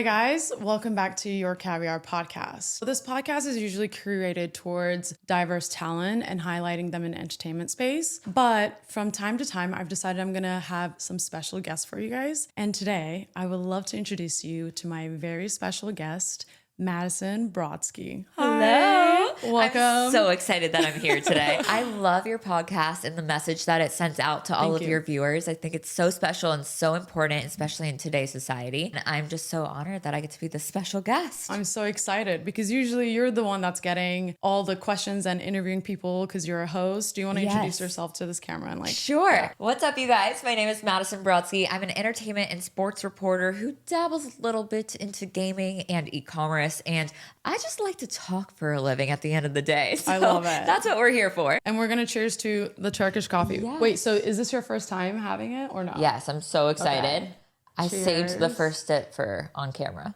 Hi guys, welcome back to Your Caviar podcast. This podcast is usually curated towards diverse talent and highlighting them in entertainment space. But from time to time, I've decided I'm gonna have some special guests for you guys. And today, I would love to introduce you to my very special guest, Madison Brodsky. Hello. Welcome. I'm so excited that I'm here today. I love your podcast and the message that it sends out to all of your viewers. I think it's so special and so important, especially in today's society. And I'm just so honored that I get to be the special guest. I'm so excited because usually you're the one that's getting all the questions and interviewing people because you're a host. Do you want to introduce yourself to this camera and Sure. What's up, you guys? My name is Madison Brodsky. I'm an entertainment and sports reporter who dabbles a little bit into gaming and e-commerce. And I just like to talk for a living at the end of the day. So I love it. That's what we're here for. And we're going to cheers to the Turkish coffee. Yes. Wait, so is this your first time having it or not? Yes, I'm so excited. Okay. I Cheers. saved the first sip for on camera.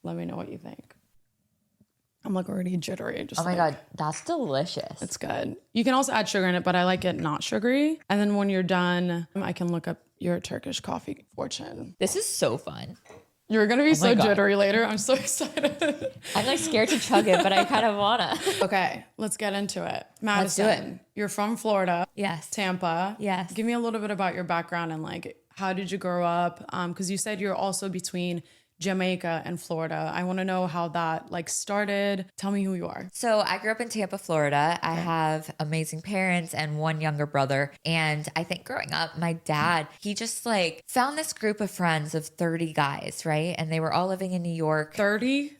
Let me know what you think. I'm like already jittery. Just Oh my God, that's delicious. It's good. You can also add sugar in it, but I like it not sugary. And then when you're done, I can look up your Turkish coffee fortune. This is so fun. You're going to be so jittery later. I'm so excited. I'm like scared to chug it, but I kind of wanna. Okay, let's get into it. Madison, Let's do it. You're from Florida. Yes. Tampa. Yes. Give me a little bit about your background and like, how did you grow up? Because you said you're also between Jamaica and Florida. I want to know how that like started. Tell me who you are. So I grew up in Tampa, Florida. I have amazing parents and one younger brother. And I think growing up, my dad, he just like found this group of friends of 30 guys, right? And they were all living in New York. 30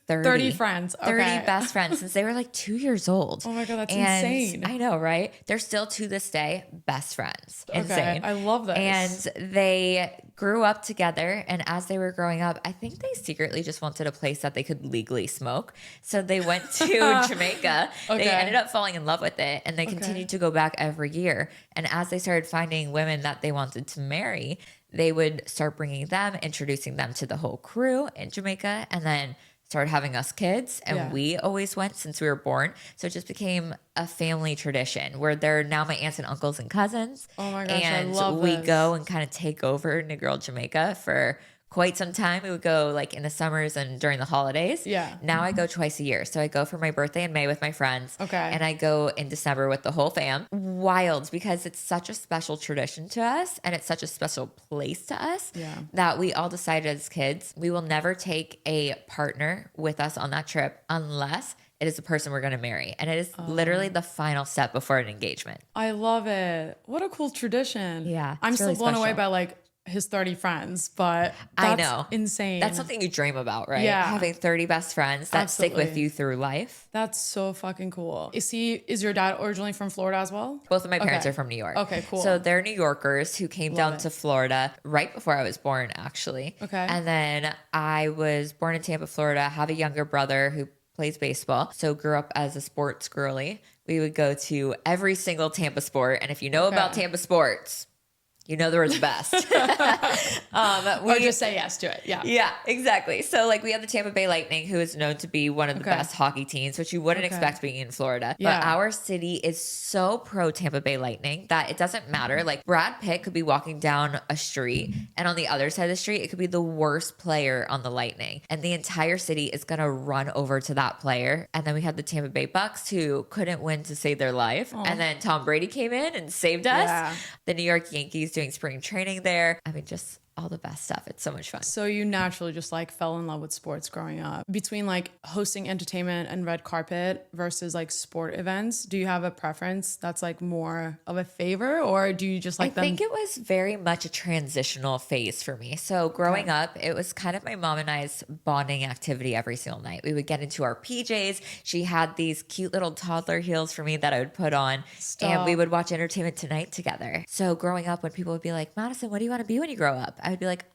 friends. Okay. 30 best friends since they were like 2 years old. Oh my God, that's insane. I know, right? They're still to this day best friends. Insane. I love this. And they grew up together. And as they were growing up, I think they secretly just wanted a place that they could legally smoke. So they went to Jamaica. Okay. They ended up falling in love with it. And they continued to go back every year. And as they started finding women that they wanted to marry, they would start bringing them, introducing them to the whole crew in Jamaica, and then started having us kids. And we always went since we were born. So it just became a family tradition where they're now my aunts and uncles and cousins. Oh my gosh, and I love we this. go and kind of take over New Girl Jamaica for quite some time. We would go like in the summers and during the holidays. Yeah. Now I go twice a year. So I go for my birthday in May with my friends. Okay. And I go in December with the whole fam. Wild, because it's such a special tradition to us and it's such a special place to us that we all decided as kids, we will never take a partner with us on that trip unless it is the person we're going to marry. And it is literally the final step before an engagement. I love it. What a cool tradition. Yeah, I'm it's still really blown away special. by like his 30 friends, but that's I know. insane. That's something you dream about, right? Yeah. Having 30 best friends that stick with you through life. That's so fucking cool. Is your dad originally from Florida as well? Both of my parents are from New York. Okay, cool. So they're New Yorkers who came down to Florida right before I was born, actually. Okay. And then I was born in Tampa, Florida, have a younger brother who plays baseball. So grew up as a sports girly. We would go to every single Tampa sport. And if you know about Tampa sports, you know they were the best. Or just say yes to it. Yeah. Yeah, exactly. So like we have the Tampa Bay Lightning, who is known to be one of the best hockey teams, which you wouldn't expect being in Florida. Yeah. But our city is so pro Tampa Bay Lightning that it doesn't matter. Like Brad Pitt could be walking down a street and on the other side of the street, it could be the worst player on the Lightning. And the entire city is going to run over to that player. And then we had the Tampa Bay Bucks who couldn't win to save their life. And then Tom Brady came in and saved us. Yeah. The New York Yankees doing spring training there. I mean, just all the best stuff. It's so much fun. So you naturally just like fell in love with sports growing up. Between like hosting entertainment and red carpet versus like sport events, do you have a preference that's like more of a favor, or do you just like them? I think it was very much a transitional phase for me. So growing up, it was kind of my mom and I's bonding activity every single night. We would get into our PJs. She had these cute little toddler heels for me that I would put on and we would watch Entertainment Tonight together. So growing up, when people would be like, Madison, what do you want to be when you grow up? I would be like,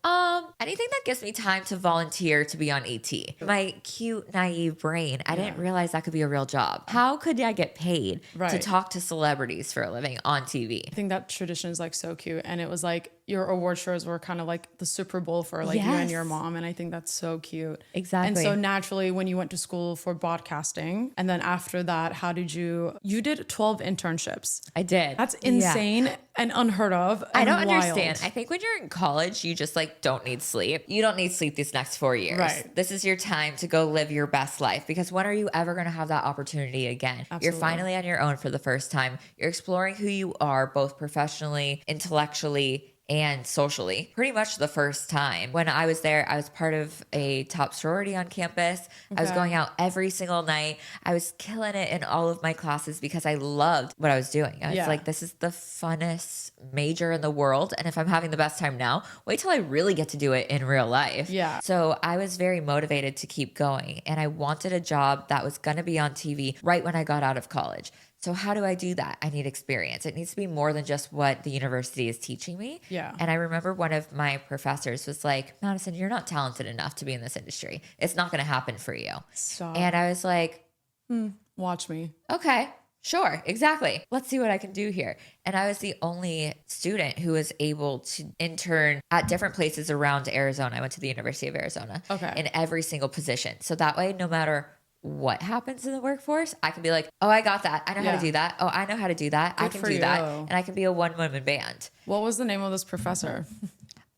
anything that gives me time to volunteer to be on AT. My cute, naive brain, I didn't realize that could be a real job. How could I get paid to talk to celebrities for a living on TV? I think that tradition is like so cute. And it was like your award shows were kind of like the Super Bowl for like you and your mom. And I think that's so cute. Exactly. And so naturally, when you went to school for broadcasting, and then after that, how did you did 12 internships. I did. That's insane and unheard of. And I don't wild. understand. I think when you're in college, college, you just like don't need sleep. You don't need sleep these next 4 years. Right. This is your time to go live your best life, because when are you ever going to have that opportunity again? Absolutely. You're finally on your own for the first time. You're exploring who you are, both professionally, intellectually, and socially, pretty much the first time. When I was there, I was part of a top sorority on campus. I was going out every single night. I was killing it in all of my classes because I loved what I was doing. I was like, this is the funnest major in the world. And if I'm having the best time now, wait till I really get to do it in real life. Yeah. So I was very motivated to keep going. And I wanted a job that was going to be on TV right when I got out of college. So how do I do that? I need experience. It needs to be more than just what the university is teaching me. Yeah. And I remember one of my professors was like, Madison, you're not talented enough to be in this industry. It's not going to happen for you. Stop. And I was like, Watch me. okay, sure, exactly. Let's see what I can do here. And I was the only student who was able to intern at different places around Arizona. I went to the University of Arizona in every single position. So that way, no matter what happens in the workforce, I can be like, oh, I got that. I know how to do that. Oh, I know how to do that. I can do that. And I can be a one-woman band. What was the name of this professor?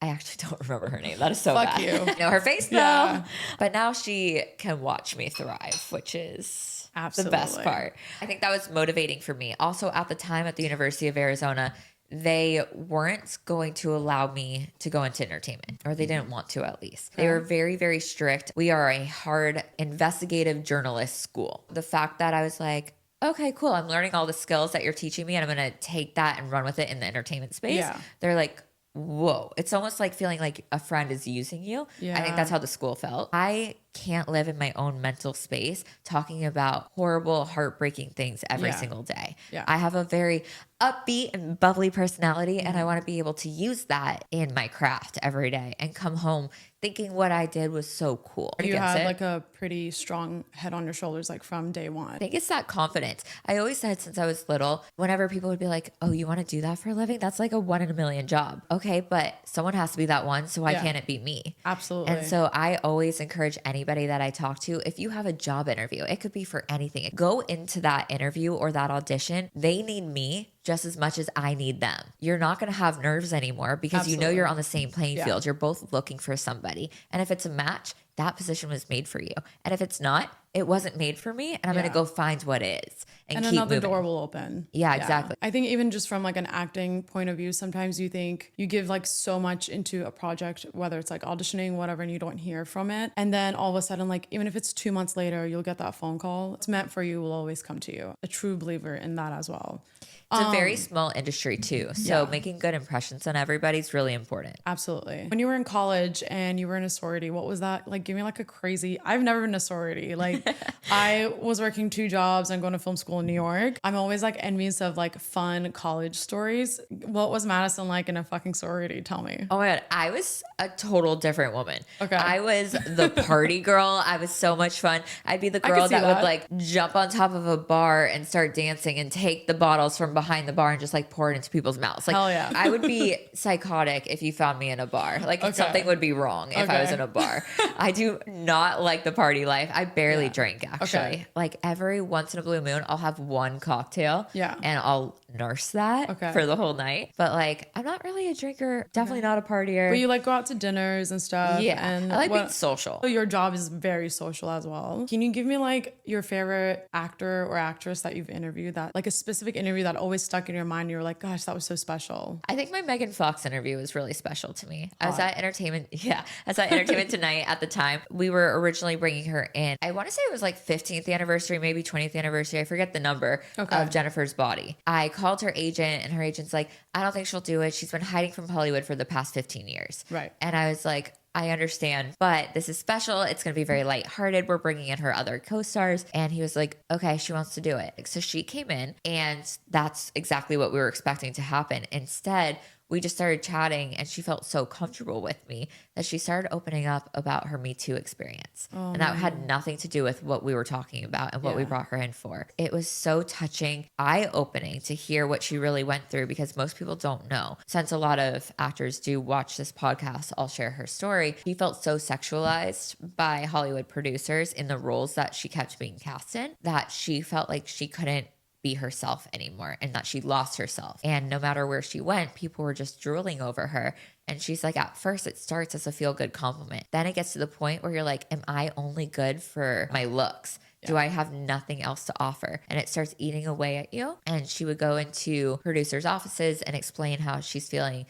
I actually don't remember her name. That is so Fuck bad. you. I know her face though. Yeah. But now she can watch me thrive, which is Absolutely the best part. I think that was motivating for me. Also, at the time at the University of Arizona, they weren't going to allow me to go into entertainment, or they didn't want to, at least. They were very, very strict. We are a hard investigative journalist school. The fact that I was like, okay, cool, I'm learning all the skills that you're teaching me and I'm going to take that and run with it in the entertainment space. Yeah. They're like, whoa, it's almost like feeling like a friend is using you. I think that's how the school felt. I can't live in my own mental space talking about horrible, heartbreaking things every single day. I have a very upbeat and bubbly personality, and I want to be able to use that in my craft every day and come home thinking what I did was so cool. You had like a pretty strong head on your shoulders, like from day one. I think it's that confidence. I always said since I was little, whenever people would be like, oh, you want to do that for a living? That's like a 1 in a million job. Okay, but someone has to be that one, so why can't it be me? Absolutely. And so I always encourage anybody that I talk to, if you have a job interview, it could be for anything. Go into that interview or that audition. They need me just as much as I need them. You're not going to have nerves anymore because you know you're on the same playing field. You're both looking for somebody. And if it's a match, that position was made for you. And if it's not, it wasn't made for me. And I'm going to go find what is and keep another moving. door will open. Yeah, exactly. I think even just from like an acting point of view, sometimes you think you give like so much into a project, whether it's like auditioning, whatever, and you don't hear from it. And then all of a sudden, like even if it's 2 months later, you'll get that phone call. It's meant for you will always come to you. A true believer in that as well. It's a very small industry too. So making good impressions on everybody is really important. Absolutely. When you were in college and you were in a sorority, what was that? Like, give me like a crazy, I've never been in a sorority. Like I was working 2 jobs and going to film school in New York. I'm always like envious of like fun college stories. What was Madison like in a fucking sorority? Tell me. Oh my God. I was a total different woman. Okay. I was the party girl. I was so much fun. I'd be the girl that would like jump on top of a bar and start dancing and take the bottles from behind the bar and just like pour it into people's mouths. Like, hell yeah. I would be psychotic if you found me in a bar. Like something would be wrong if I was in a bar. I do not like the party life. I barely drink actually. Like every once in a blue moon, I'll have one cocktail and I'll nurse that for the whole night. But like, I'm not really a drinker. Definitely not a partier. But you like go out to dinners and stuff. Yeah. And I like being social. So your job is very social as well. Can you give me like your favorite actor or actress that you've interviewed, that like a specific interview that always stuck in your mind? You were like, gosh, that was so special. I think my Megan Fox interview was really special to me. I was at Entertainment. Yeah. I was at Entertainment Tonight at the time. We were originally bringing her in. I want to say it was like 15th anniversary, maybe 20th anniversary. I forget the number of Jennifer's Body. I called her agent and her agent's like, I don't think she'll do it. She's been hiding from Hollywood for the past 15 years. Right. And I was like, I understand, but this is special. It's going to be very lighthearted. We're bringing in her other co-stars. And he was like, okay, she wants to do it. So she came in and that's exactly what we were expecting to happen. Instead, we just started chatting and she felt so comfortable with me that she started opening up about her Me Too experience. And that had nothing to do with what we were talking about and what we brought her in for. It was so touching, eye-opening to hear what she really went through because most people don't know. Since a lot of actors do watch this podcast, I'll share her story. She felt so sexualized by Hollywood producers in the roles that she kept being cast in that she felt like she couldn't be herself anymore and that she lost herself. And no matter where she went, people were just drooling over her. And she's like, at first it starts as a feel good compliment. Then it gets to the point where you're like, am I only good for my looks? Do I have nothing else to offer? And it starts eating away at you. And she would go into producers' offices and explain how she's feeling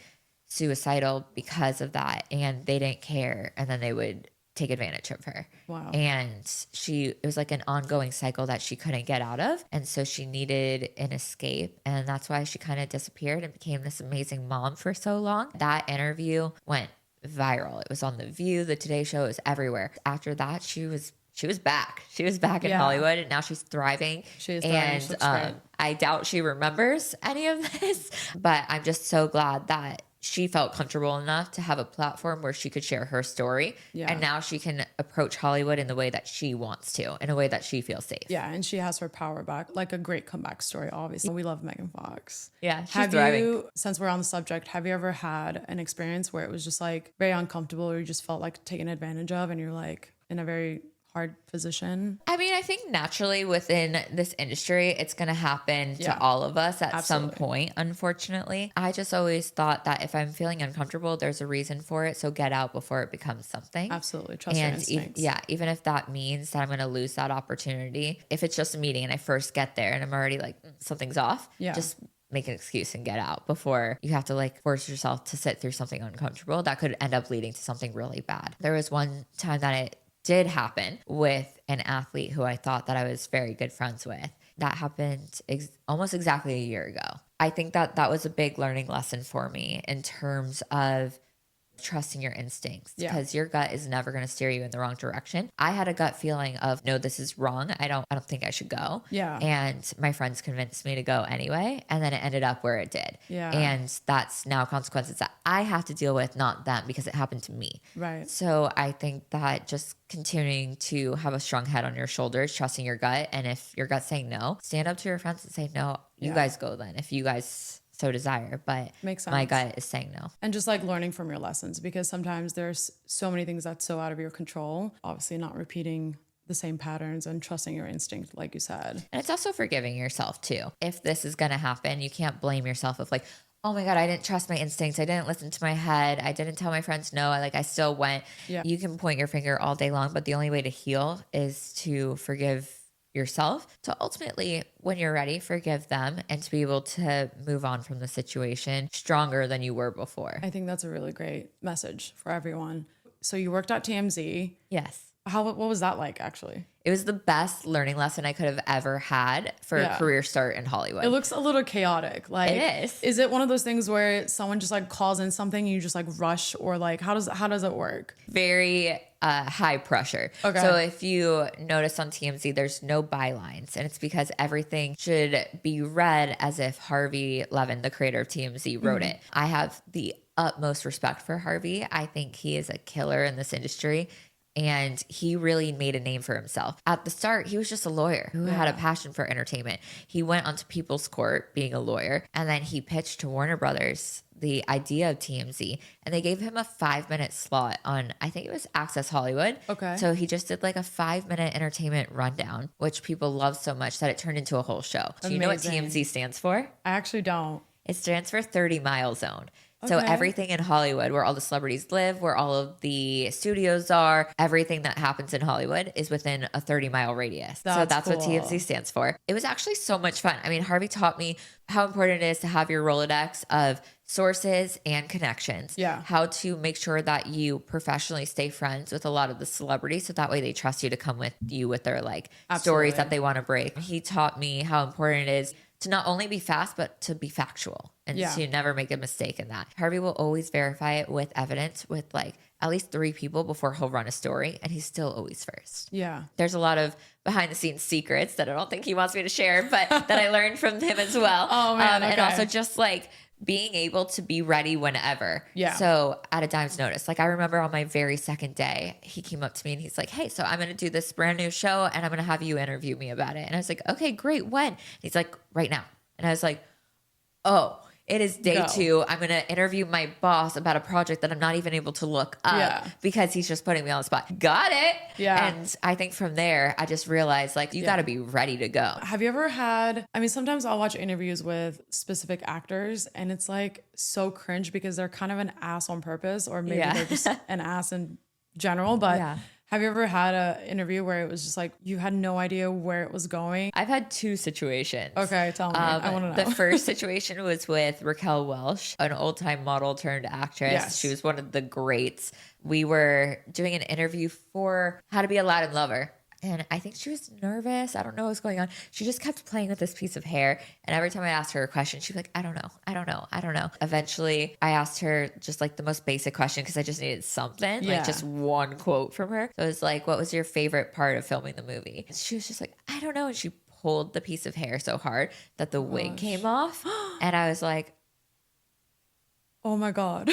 suicidal because of that. And they didn't care. And then they would take advantage of her. Wow. And it was like an ongoing cycle that she couldn't get out of. And so she needed an escape. And that's why she kind of disappeared and became this amazing mom for so long. That interview went viral. It was on The View, The Today Show, it was everywhere. After that, she was back. She was back in Hollywood, and now she's thriving. She is thriving. She looks great. I doubt she remembers any of this, but I'm just so glad that she felt comfortable enough to have a platform where she could share her story. Yeah. And now she can approach Hollywood in the way that she wants to, in a way that she feels safe. Yeah, and she has her power back. Like a great comeback story, obviously. We love Megan Fox. Yeah, she's thriving. Since we're on the subject, have you ever had an experience where it was just like very uncomfortable, or you just felt like taken advantage of and you're like in a very hard position? I mean, I think naturally within this industry, it's going to happen to all of us at some point, unfortunately. I just always thought that if I'm feeling uncomfortable, there's a reason for it. So get out before it becomes something. Absolutely. Trust your instincts. Even if that means that I'm going to lose that opportunity. If it's just a meeting and I first get there and I'm already like, something's off, just make an excuse and get out before you have to like force yourself to sit through something uncomfortable that could end up leading to something really bad. There was one time that it did happen with an athlete who I thought that I was very good friends with. That happened almost exactly a year ago. I think that was a big learning lesson for me in terms of trusting your instincts, because your gut is never going to steer you in the wrong direction. I had a gut feeling of, no, this is wrong. I don't think I should go. Yeah. And my friends convinced me to go anyway. And then it ended up where it did. Yeah. And that's now consequences that I have to deal with, not them, because it happened to me. Right. So I think that just continuing to have a strong head on your shoulders, trusting your gut. And if your gut's saying no, stand up to your friends and say, no, you guys go then. If you guys so desire, but makes sense. My gut is saying no. And just like learning from your lessons, because sometimes there's so many things that's so out of your control. Obviously not repeating the same patterns and trusting your instinct, like you said. And it's also forgiving yourself too. If this is going to happen, you can't blame yourself of like, oh my God, I didn't trust my instincts. I didn't listen to my head. I didn't tell my friends no. I still went. Yeah. You can point your finger all day long, but the only way to heal is to forgive yourself, to ultimately, when you're ready, forgive them and to be able to move on from the situation stronger than you were before. I think that's a really great message for everyone. So you worked at TMZ. Yes. What was that like, actually? It was the best learning lesson I could have ever had for a career start in Hollywood. It looks a little chaotic. Like, it is. Is it one of those things where someone just like calls in something and you just like rush, or like how does it work? Very high pressure. Okay. So if you notice on TMZ, there's no bylines, and it's because everything should be read as if Harvey Levin, the creator of TMZ, wrote it. I have the utmost respect for Harvey. I think he is a killer in this industry. And he really made a name for himself. At the start, he was just a lawyer who had a passion for entertainment. He went onto People's Court being a lawyer, and then he pitched to Warner Brothers the idea of TMZ, and they gave him a 5-minute slot on, I think it was Access Hollywood. Okay. So he just did like a 5-minute entertainment rundown, which people loved so much that it turned into a whole show. Do you know what TMZ stands for? I actually don't. It stands for 30 Mile Zone. So everything in Hollywood, where all the celebrities live, where all of the studios are, everything that happens in Hollywood is within a 30-mile radius. So that's cool. What TMZ stands for. It was actually so much fun. I mean, Harvey taught me how important it is to have your Rolodex of sources and connections. Yeah. How to make sure that you professionally stay friends with a lot of the celebrities, so that way they trust you to come with you with their like stories that they want to break. He taught me how important it is to not only be fast, but to be factual and to never make a mistake in that. Harvey will always verify it with evidence with like at least 3 people before he'll run a story, and he's still always first. Yeah. There's a lot of behind the scenes secrets that I don't think he wants me to share, but that I learned from him as well. Oh man. And also just like being able to be ready whenever. Yeah. So at a dime's notice, like I remember on my very second day, he came up to me and he's like, hey, so I'm going to do this brand new show and I'm going to have you interview me about it. And I was like, okay, great. When? And he's like, right now. And I was like, oh. It is day Go. 2. I'm going to interview my boss about a project that I'm not even able to look up because he's just putting me on the spot. Got it. Yeah. And I think from there, I just realized like, you got to be ready to go. Have you ever had, I mean, sometimes I'll watch interviews with specific actors and it's like so cringe because they're kind of an ass on purpose, or maybe they're just an ass in general. But have you ever had an interview where it was just like you had no idea where it was going? I've had 2 situations. Okay, tell me. I want to know. The first situation was with Raquel Welch, an old-time model turned actress. Yes. She was one of the greats. We were doing an interview for How to Be a Latin Lover. And I think she was nervous. I don't know what was going on. She just kept playing with this piece of hair. And every time I asked her a question, she'd be like, I don't know. Eventually, I asked her just like the most basic question because I just needed something, like just one quote from her. So it was like, what was your favorite part of filming the movie? And she was just like, I don't know. And she pulled the piece of hair so hard that the wig came off. And I was like, oh my God.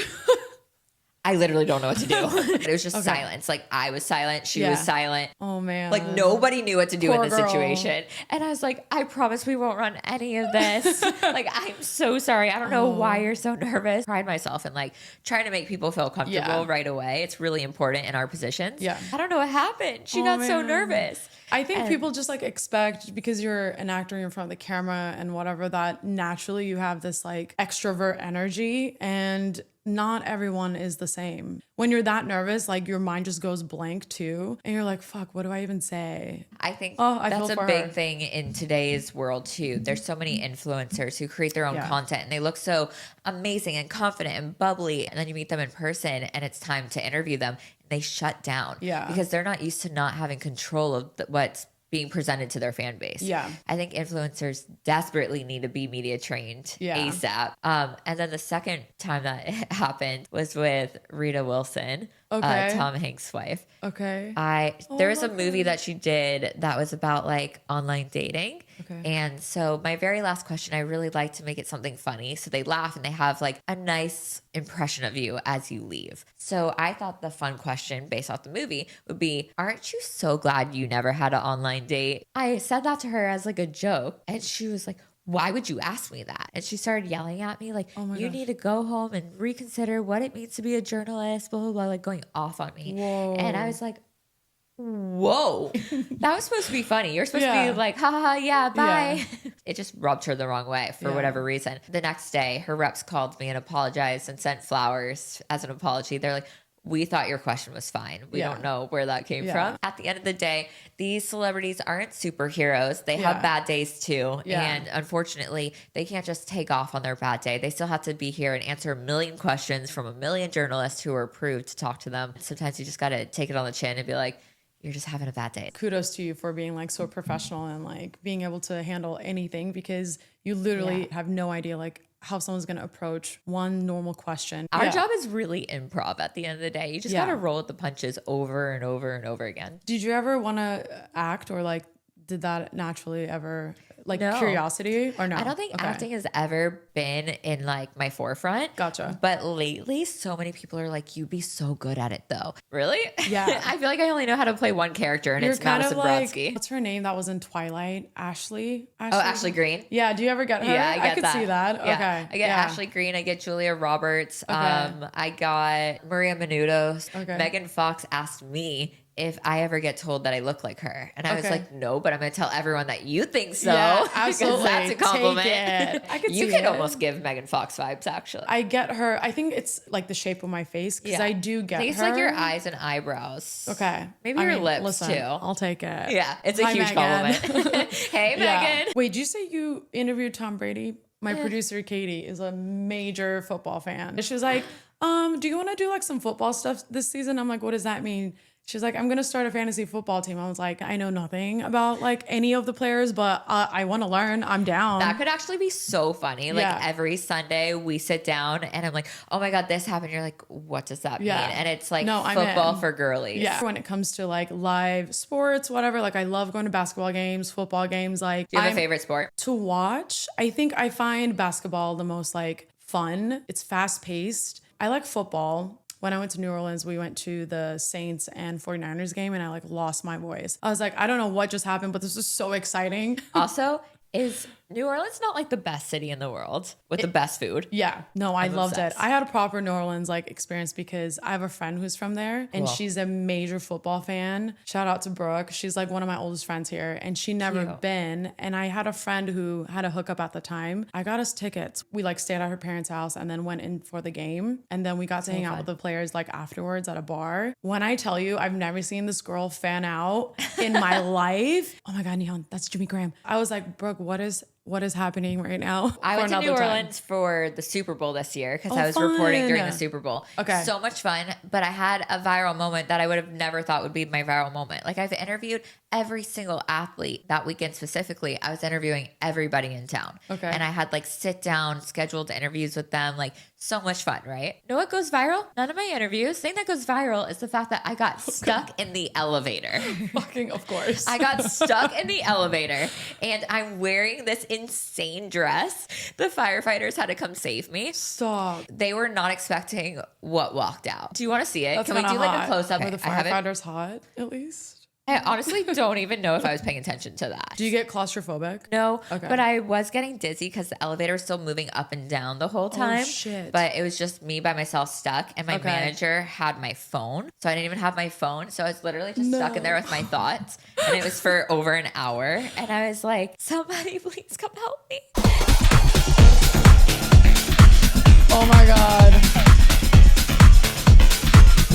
I literally don't know what to do. It was just silence. Like I was silent. She was silent. Oh man. Like nobody knew what to do Poor in this girl. situation. And I was like, I promise we won't run any of this. Like, I'm so sorry. I don't know why you're so nervous. Pride myself in like trying to make people feel comfortable right away. It's really important in our positions. Yeah. I don't know what happened. She got so nervous. I think people just like expect, because you're an actor in front of the camera and whatever, that naturally you have this like extrovert energy, and not everyone is the same. When you're that nervous, like your mind just goes blank too. And you're like, fuck, what do I even say? I think I that's feel a for big her. thing in today's world too. There's so many influencers who create their own content and they look so amazing and confident and bubbly. And then you meet them in person and it's time to interview them. They shut down because they're not used to not having control of what's being presented to their fan base. Yeah. I think influencers desperately need to be media trained ASAP. And then the second time that it happened was with Rita Wilson, Tom Hanks' wife. Okay. There was a movie that she did that was about like online dating. Okay. And so my very last question, I really like to make it something funny. So they laugh and they have like a nice impression of you as you leave. So I thought the fun question based off the movie would be, aren't you so glad you never had an online date? I said that to her as like a joke. And she was like, why would you ask me that? And she started yelling at me like, you need to go home and reconsider what it means to be a journalist, blah, blah, blah, like going off on me. Whoa. And I was like, whoa, that was supposed to be funny. You're supposed to be like, ha ha, ha, yeah, bye. It just rubbed her the wrong way for whatever reason. The next day, her reps called me and apologized and sent flowers as an apology. They're like, we thought your question was fine. We don't know where that came from. At the end of the day, these celebrities aren't superheroes. They have bad days too. And unfortunately, they can't just take off on their bad day. They still have to be here and answer a million questions from a million journalists who are approved to talk to them. Sometimes you just got to take it on the chin and be like, you're just having a bad day. Kudos to you for being like so professional and like being able to handle anything, because you literally have no idea like how someone's going to approach one normal question. Our job is really improv at the end of the day. You just got to roll with the punches over and over and over again. Did you ever want to act, or like did that naturally ever, like curiosity, or no? I don't think acting has ever been in like my forefront. Gotcha. But lately, so many people are like, you'd be so good at it though. Really? Yeah. I feel like I only know how to play one character and You're it's kind Madison of like, Brodsky. what's her name that was in Twilight? Ashley? Oh, Ashley Green. Yeah, do you ever get her? Yeah, I could get see that. Yeah. Okay. I get Ashley Green. I get Julia Roberts. I got Maria Menounos. Okay. Megan Fox asked me if I ever get told that I look like her. And I was like, no, but I'm going to tell everyone that you think so. Yeah, absolutely. Because that's a compliment. Take it. I could you see can it. almost give Megan Fox vibes, actually. I get her. I think it's like the shape of my face, because I do get I think it's her. like your eyes and eyebrows. Okay. Maybe your lips, listen, too. I'll take it. Yeah, it's a Hi, huge Megan. compliment. Hey, Megan. Wait, did you say you interviewed Tom Brady? My producer, Katie, is a major football fan. She was like, do you want to do like some football stuff this season? I'm like, what does that mean? She's like, I'm going to start a fantasy football team. I was like, I know nothing about like any of the players, but I want to learn. I'm down. That could actually be so funny. Like every Sunday we sit down and I'm like, oh my God, this happened. You're like, what does that mean? And it's like football for girlies. Yeah. When it comes to like live sports, whatever, like I love going to basketball games, football games. Like, do you have a favorite sport? To watch, I think I find basketball the most like fun. It's fast paced. I like football. When I went to New Orleans, we went to the Saints and 49ers game and I like lost my voice. I was like, I don't know what just happened, but this was so exciting. Also, is New Orleans, not like the best city in the world with the best food. Yeah, no, I loved obsessed. it. I had a proper New Orleans like experience because I have a friend who's from there and Cool. she's a major football fan. Shout out to Brooke. She's like one of my oldest friends here and she never Cute. been. And I had a friend who had a hookup at the time. I got us tickets. We like stayed at her parents' house and then went in for the game. And then we got to hang out with the players like afterwards at a bar. When I tell you, I've never seen this girl fan out in my life. Oh my God, Neon, that's Jimmy Graham. I was like, Brooke, what is happening right now? I went to New Orleans for the Super Bowl this year because I was reporting during the Super Bowl. Okay. So much fun. But I had a viral moment that I would have never thought would be my viral moment. Like I've interviewed every single athlete that weekend specifically. I was interviewing everybody in town. Okay. And I had like sit down scheduled interviews with them. Like so much fun, right? Know what goes viral? None of my interviews. The thing that goes viral is the fact that I got stuck in the elevator. Fucking, of course. I got stuck in the elevator and I'm wearing this insane dress. The firefighters had to come save me. Stop. They were not expecting what walked out. Do you want to see it? That's Can we do like hot. a close up? Were the firefighters hot at least? I honestly don't even know if I was paying attention to that. Do you get claustrophobic? No, Okay. but I was getting dizzy because the elevator was still moving up and down the whole time. Shit. But it was just me by myself stuck, and my manager had my phone. So I didn't even have my phone. So I was literally just stuck in there with my thoughts. And it was for over an hour. And I was like, somebody please come help me. Oh my God.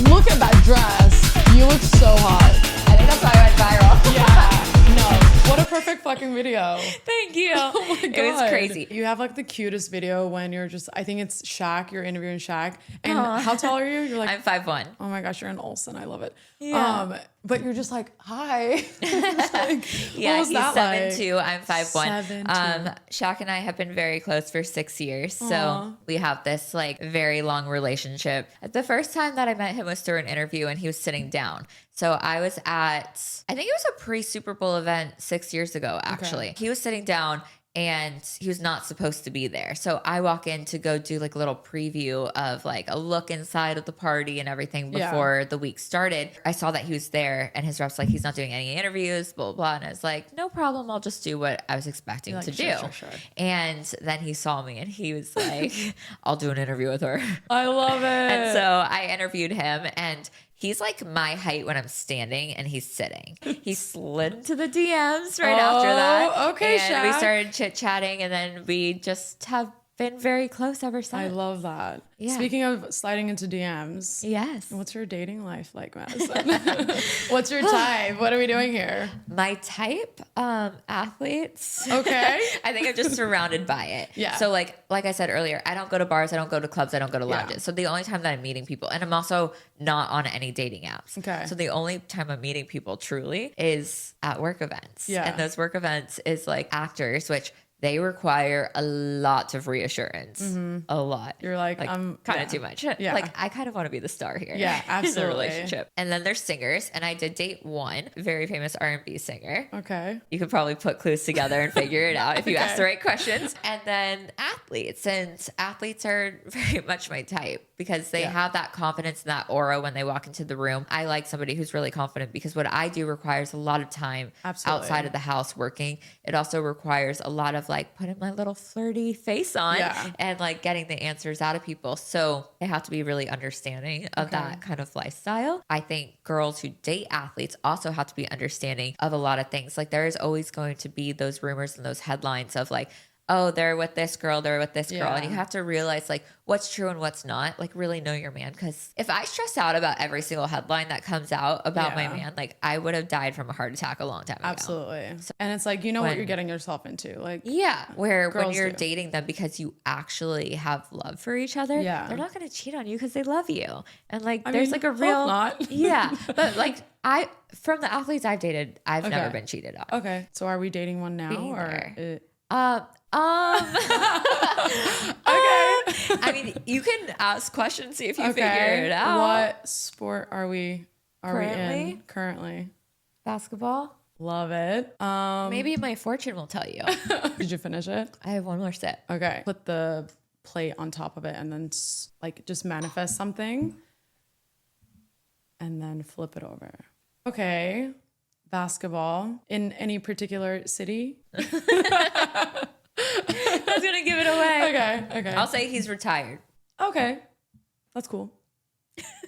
Look at that dress. You look so hot. I think that's why I went viral. Yeah. No. What a perfect fucking video. Thank you. Oh my God. It was crazy. You have like the cutest video when you're just, I think it's Shaq, you're interviewing Shaq. And how tall are you? You're like, I'm 5'1". oh my gosh, you're an Olsen. I love it. Yeah. But you're just like, hi. Just like, Yeah, what was he's that 7'2". like? I'm 5'1". 7'2". Shaq and I have been very close for 6 years. So we have this like very long relationship. The first time that I met him was through an interview and he was sitting down. So I was at, I think it was a pre-Super Bowl event 6 years ago, actually. He was sitting down and he was not supposed to be there. So I walk in to go do like a little preview of like a look inside of the party and everything before the week started. I saw that he was there and his rep's like, he's not doing any interviews, blah, blah, blah. And I was like, no problem. I'll just do what I was expecting to do. Sure. And then he saw me and he was like, I'll do an interview with her. I love it. And so I interviewed him and he's like my height when I'm standing and he's sitting. He slid into the DMs right after that. Okay, and we Shaq. started chit-chatting and then we just have been very close ever since. I love that. Yeah. Speaking of sliding into DMs, Yes. what's your dating life like, Madison? What's your type? What are we doing here? My type, athletes. Okay. I think I'm just surrounded by it. Yeah. So like I said earlier, I don't go to bars, I don't go to clubs, I don't go to lounges. So the only time that I'm meeting people, and I'm also not on any dating apps. Okay. So the only time I'm meeting people truly is at work events. Yeah. And those work events is like actors, which they require a lot of reassurance. A lot. You're like, I'm kind of too much. Yeah. Like I kind of want to be the star here. Yeah, In absolutely. the relationship. And then there's singers, and I did date one very famous R&B singer. Okay. You could probably put clues together and figure it out if you ask Okay. the right questions. And then athletes. And athletes are very much my type because they have that confidence and that aura when they walk into the room. I like somebody who's really confident because what I do requires a lot of time outside of the house working. It also requires a lot of like putting my little flirty face on and like getting the answers out of people. So they have to be really understanding of that kind of lifestyle. I think girls who date athletes also have to be understanding of a lot of things. Like there is always going to be those rumors and those headlines of like, oh, they're with this girl, they're with this girl. Yeah. And you have to realize like what's true and what's not. Like really know your man. Because if I stressed out about every single headline that comes out about my man, like I would have died from a heart attack a long time ago. Absolutely. And it's like, you know what you're getting yourself into. Like, Yeah, where when Girls you're do. dating them because you actually have love for each other, Yeah. they're not going to cheat on you because they love you. And like, I there's mean, like a hope real, not. yeah. But like, from the athletes I've dated, I've never been cheated on. Okay. So are we dating one now Either. or? Okay. I mean, you can ask questions, see if you figure it out. What sport are we Currently? in currently? Basketball? Love it. Maybe my fortune will tell you. Did you finish it? I have one more sip. Okay. Put the plate on top of it and then like just manifest something and then flip it over. Okay. Basketball in any particular city? was going to give it away. Okay. I'll say he's retired. Okay. That's cool.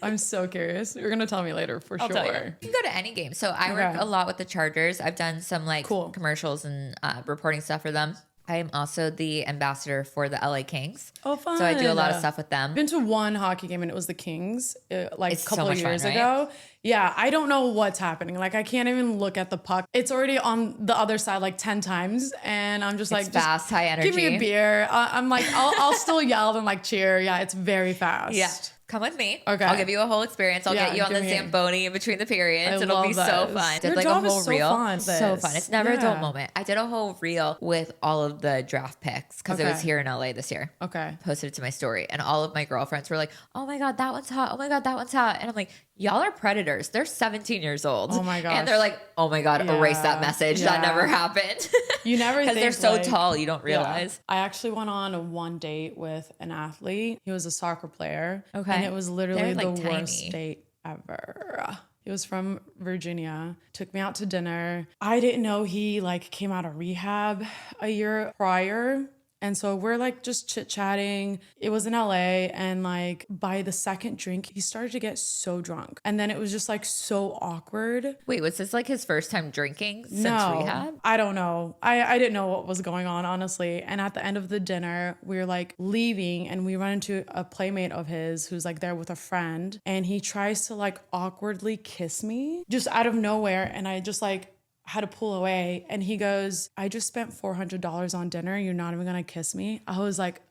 I'm so curious. You're going to tell me later for sure. Tell you. You can go to any game. So I work a lot with the Chargers. I've done some like commercials and reporting stuff for them. I am also the ambassador for the LA Kings. Oh, fun. So I do a lot of stuff with them. I've been to one hockey game and it was the Kings like it's a couple so of years fun, right? ago. Yeah, I don't know what's happening. Like I can't even look at the puck. It's already on the other side like 10 times and I'm just like fast, high energy. Give me a beer. I'm like I'll still yell and like cheer. Yeah, it's very fast. Yeah. Come with me. Okay. I'll give you a whole experience. I'll get you on the Zamboni in between the periods. It'll be so fun. Your like job a whole is so reel. fun. So fun. It's never a dull moment. I did a whole reel with all of the draft picks because it was here in LA this year. Okay. Posted it to my story. And all of my girlfriends were like, oh my God, that one's hot. Oh my God, that one's hot. And I'm like, y'all are predators. They're 17 years old. Oh my gosh. And they're like, oh my God, erase that message. That never happened. You never think because they're so tall, you don't realize. I actually went on one date with an athlete. He was a soccer player. Okay. And it was literally They're, the like, worst tiny. date ever. He was from Virginia, took me out to dinner. I didn't know he like came out of rehab a year prior. And so we're like just chit chatting. It was in LA. And like by the second drink, he started to get so drunk. And then it was just like so awkward. Wait, was this like his first time drinking since rehab? I don't know. I didn't know what was going on, honestly. And at the end of the dinner, we were like leaving and we run into a playmate of his who's like there with a friend. And he tries to like awkwardly kiss me just out of nowhere. And I just like had to pull away. And he goes, I just spent $400 on dinner. You're not even going to kiss me. I was like,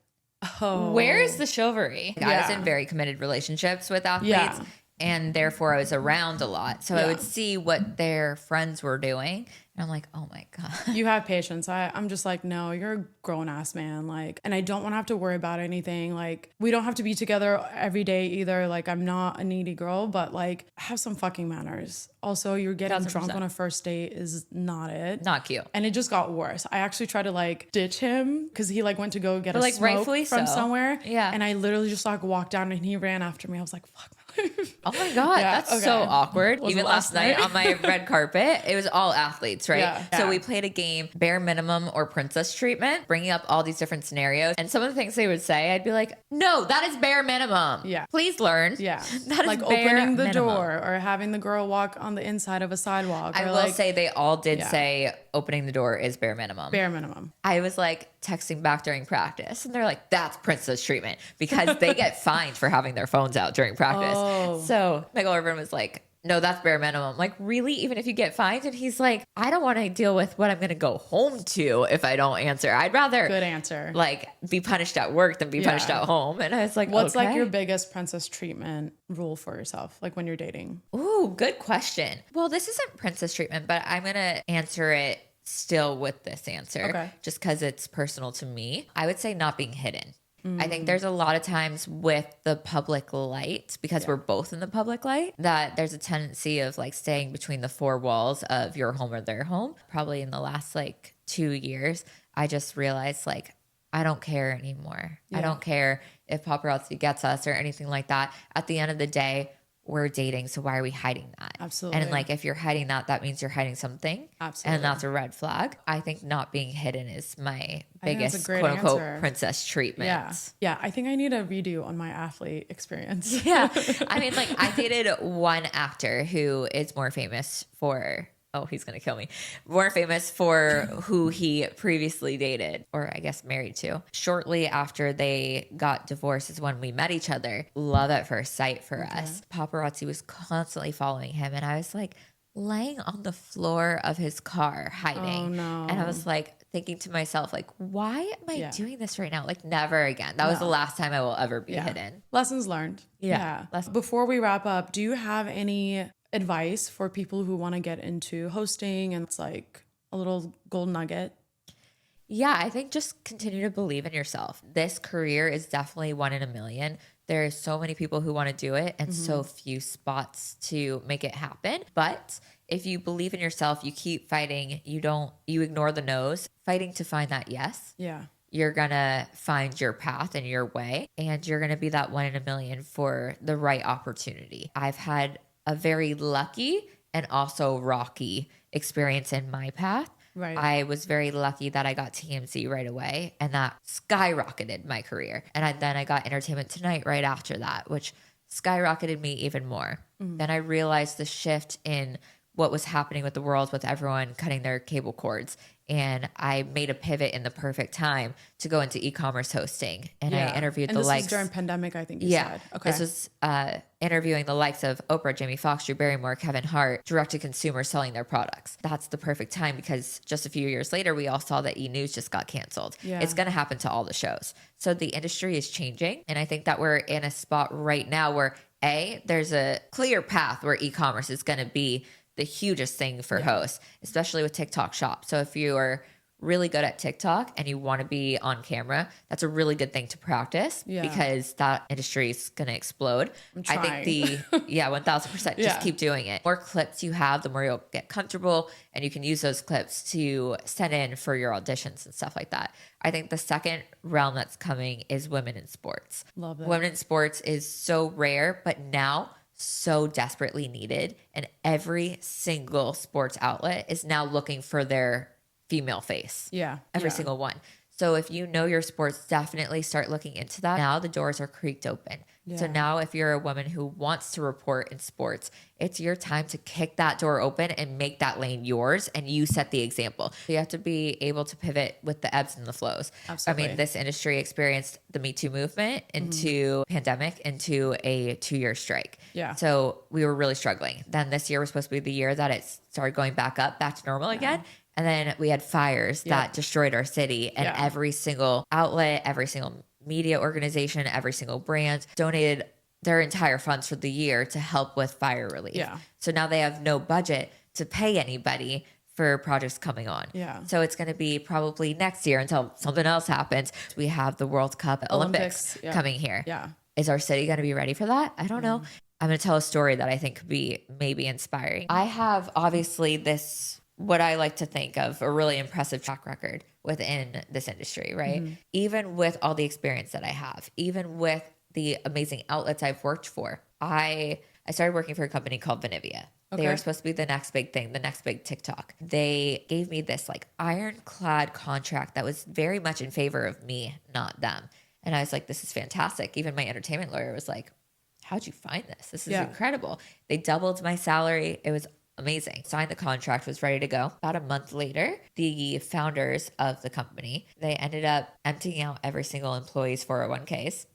oh. Where's the chivalry? Yeah. I was in very committed relationships with athletes. Yeah. And therefore I was around a lot. So I would see what their friends were doing. And I'm like, oh my God. You have patience. I'm just like, no, you're a grown ass man. Like, and I don't want to have to worry about anything. Like, we don't have to be together every day either. Like, I'm not a needy girl, but like, have some fucking manners. Also, you're getting 1000%. drunk on a first date is not it. Not cute. And it just got worse. I actually tried to like ditch him because he like went to go get a like, smoke rightfully from so. somewhere. Yeah. And I literally just like walked down and he ran after me. I was like, fuck. Oh my God, that's so awkward. Was Even last night on my red carpet, it was all athletes, right? Yeah. So we played a game, bare minimum or princess treatment, bringing up all these different scenarios. And some of the things they would say, I'd be like, no, that is bare minimum. Yeah. Please learn. Yeah. That is like bare opening the minimum. door or having the girl walk on the inside of a sidewalk. I or will like, say they all did say opening the door is bare minimum. bare minimum. I was like texting back during practice and they're like, that's princess treatment because they get fined for having their phones out during practice. Oh. So Michael Irvin was like, no, that's bare minimum. Like, really? Even if you get fined? And he's like, I don't want to deal with what I'm going to go home to if I don't answer. I'd rather Good answer. like be punished at work than be punished at home. And I was like, what's like okay. your biggest princess treatment rule for yourself? Like when you're dating? Ooh, good question. Well, this isn't princess treatment, but I'm going to answer it still with this answer just because it's personal to me. I would say not being hidden. I think there's a lot of times with the public light, because we're both in the public light, that there's a tendency of like staying between the four walls of your home or their home. Probably in the last like 2 years, I just realized like, I don't care anymore. I don't care if paparazzi gets us or anything like that. At the end of the day, we're dating. So why are we hiding that? Absolutely. And like, if you're hiding that, that means you're hiding something. Absolutely. And that's a red flag. I think not being hidden is my biggest that's a great quote unquote answer. princess treatment. Yeah. Yeah. I think I need a redo on my athlete experience. Yeah. I mean, like I dated one actor who is more famous for, oh, he's going to kill me. More famous for who he previously dated, or I guess married to. Shortly after they got divorced is when we met each other. Love at first sight for us. Paparazzi was constantly following him. And I was like laying on the floor of his car hiding. Oh, no. And I was like thinking to myself, like, why am I doing this right now? Like never again. That was the last time I will ever be hidden. Lessons learned. Yeah. Before we wrap up, do you have any advice for people who want to get into hosting and it's like a little gold nugget? Yeah, I think just continue to believe in yourself. This career is definitely 1 in a million. There are so many people who want to do it and so few spots to make it happen. But if you believe in yourself, you keep fighting, you ignore the no's, fighting to find that yes. Yeah. You're going to find your path and your way, and you're going to be that 1 in a million for the right opportunity. I've had a very lucky and also rocky experience in my path. Right. I was very lucky that I got TMZ right away, and that skyrocketed my career. And then I got Entertainment Tonight right after that, which skyrocketed me even more. Then I realized the shift in what was happening with the world, with everyone cutting their cable cords. And I made a pivot in the perfect time to go into e-commerce hosting. And I interviewed and the this likes. was during pandemic, I think you Yeah. said. Okay. This was interviewing the likes of Oprah, Jamie Foxx, Drew Barrymore, Kevin Hart, direct to consumer selling their products. That's the perfect time because just a few years later, we all saw that E! News just got canceled. Yeah. It's going to happen to all the shows. So the industry is changing. And I think that we're in a spot right now where there's a clear path where e-commerce is going to be the hugest thing for hosts, especially with TikTok Shop. So if you are really good at TikTok and you want to be on camera, that's a really good thing to practice because that industry is going to explode. I think 1000%, just keep doing it. The more clips you have, the more you'll get comfortable and you can use those clips to send in for your auditions and stuff like that. I think the second realm that's coming is women in sports. Love that. Women in sports is so rare, but now so desperately needed. And every single sports outlet is now looking for their female face. Yeah. Every single one. So if you know your sports, definitely start looking into that. Now the doors are creaked open. So now if you're a woman who wants to report in sports, it's your time to kick that door open and make that lane yours, and you set the example. So you have to be able to pivot with the ebbs and the flows. Absolutely. I mean, this industry experienced the Me Too movement into pandemic, into a 2-year strike. Yeah. So we were really struggling. Then this year was supposed to be the year that it started going back up, back to normal again. And then we had fires that destroyed our city, and every single outlet, every single media organization, every single brand donated their entire funds for the year to help with fire relief. Yeah. So now they have no budget to pay anybody for projects coming on. Yeah. So it's going to be probably next year until something else happens. We have the World Cup Olympics coming here. Yeah. Is our city going to be ready for that? I don't know. I'm going to tell a story that I think could be maybe inspiring. I have obviously this, what I like to think of, a really impressive track record within this industry, right? Even with all the experience that I have, even with the amazing outlets I've worked for, I started working for a company called Vanivia. They were supposed to be the next big thing, the next big TikTok. They gave me this like ironclad contract that was very much in favor of me, not them. And I was like, this is fantastic. Even my entertainment lawyer was like, how'd you find this? This is incredible. They doubled my salary. It was amazing. Signed the contract, was ready to go. About a month later, the founders of the company, they ended up emptying out every single employee's 401ks.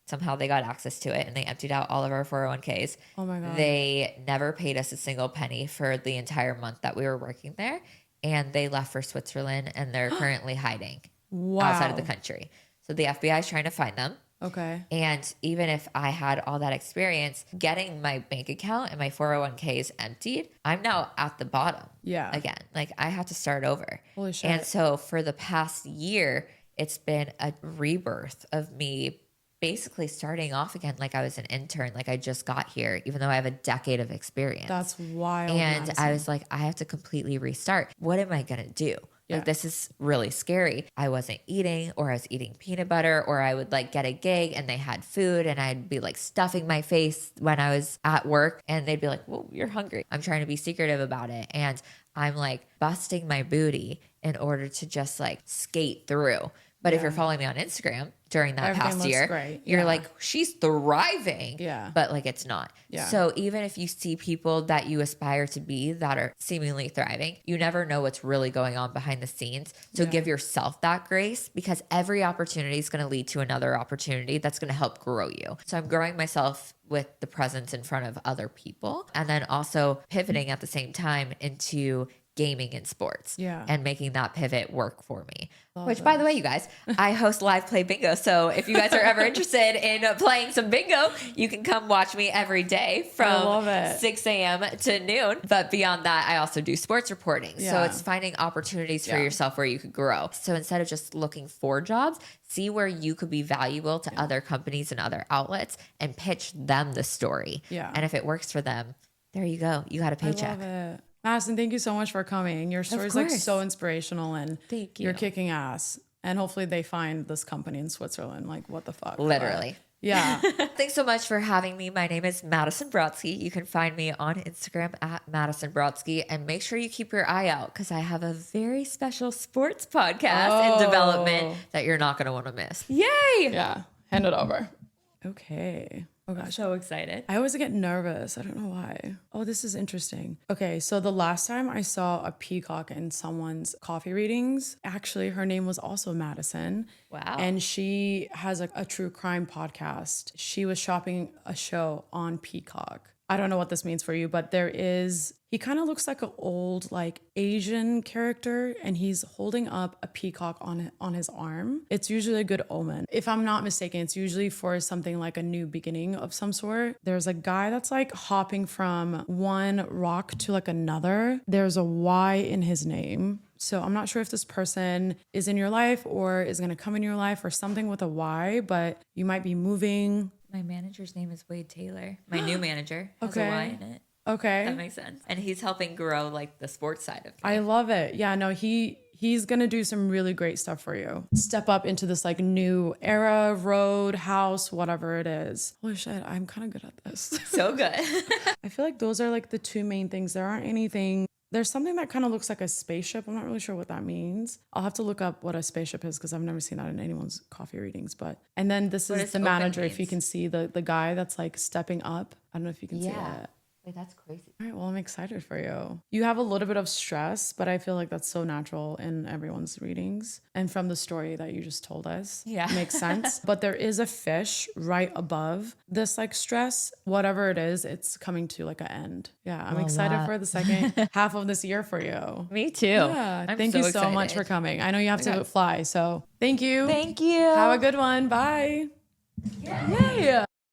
Somehow they got access to it and they emptied out all of our 401ks. Oh my God. They never paid us a single penny for the entire month that we were working there. And they left for Switzerland and they're currently hiding outside of the country. So the FBI is trying to find them. Okay. And even if I had all that experience, getting my bank account and my 401ks emptied, I'm now at the bottom. Yeah. Again, like I have to start over. Holy shit. And so for the past year, it's been a rebirth of me basically starting off again like I was an intern, like I just got here, even though I have a decade of experience. That's wild. And Madison. I was like, I have to completely restart. What am I going to do? Like, this is really scary. I wasn't eating, or I was eating peanut butter, or I would like get a gig and they had food and I'd be like stuffing my face when I was at work and they'd be like, well, you're hungry. I'm trying to be secretive about it. And I'm like busting my booty in order to just like skate through. But if you're following me on Instagram during that Everything past looks year, great. you're like, she's thriving. Yeah. But like it's not. Yeah. So even if you see people that you aspire to be that are seemingly thriving, you never know what's really going on behind the scenes. So give yourself that grace, because every opportunity is going to lead to another opportunity that's going to help grow you. So I'm growing myself with the presence in front of other people, and then also pivoting at the same time into gaming and sports and making that pivot work for me. Which, by the way, you guys, I host live play bingo. So if you guys are ever interested in playing some bingo, you can come watch me every day from 6 a.m. to noon. But beyond that, I also do sports reporting. So it's finding opportunities for yourself where you could grow. So instead of just looking for jobs, see where you could be valuable to other companies and other outlets and pitch them the story. And if it works for them, there you go. You got a paycheck. I love it. Madison, thank you so much for coming. Your story is like so inspirational, and thank you. You're kicking ass. And hopefully they find this company in Switzerland. Like, what the fuck? Literally. Yeah. Thanks so much for having me. My name is Madison Brodsky. You can find me on Instagram at Madison Brodsky, and make sure you keep your eye out because I have a very special sports podcast in development that you're not going to want to miss. Yay! Yeah. Hand it over. Okay. Oh I'm gosh. so excited. I always get nervous. I don't know why. Oh, this is interesting. Okay, so the last time I saw a peacock in someone's coffee readings, actually, her name was also Madison. Wow. And she has a true crime podcast. She was shopping a show on Peacock. I don't know what this means for you, but he kind of looks like an old, like Asian character, and he's holding up a peacock on his arm. It's usually a good omen. If I'm not mistaken, it's usually for something like a new beginning of some sort. There's a guy that's like hopping from one rock to like another. There's a Y in his name. So I'm not sure if this person is in your life or is going to come in your life or something with a Y, but you might be moving. My manager's name is Wade Taylor. My new manager has a Y in it. Okay. That makes sense. And he's helping grow like the sports side of me. I love it. Yeah, no, he's going to do some really great stuff for you. Step up into this like new era, road, house, whatever it is. Holy shit, I'm kind of good at this. So good. I feel like those are like the two main things. There aren't anything. There's something that kind of looks like a spaceship. I'm not really sure what that means. I'll have to look up what a spaceship is because I've never seen that in anyone's coffee readings. And then this is the manager. If you can see the guy that's like stepping up. I don't know if you can see it. Wait, that's crazy. All right, well, I'm excited for you. You have a little bit of stress, but I feel like that's so natural in everyone's readings. And from the story that you just told us, makes sense. But there is a fish right above this like stress. Whatever it is, it's coming to like an end. Yeah, I'm excited for the second half of this year for you. Me too. Yeah, thank you so much for coming. I know you have to fly, so thank you. Thank you. Have a good one. Bye. Yeah.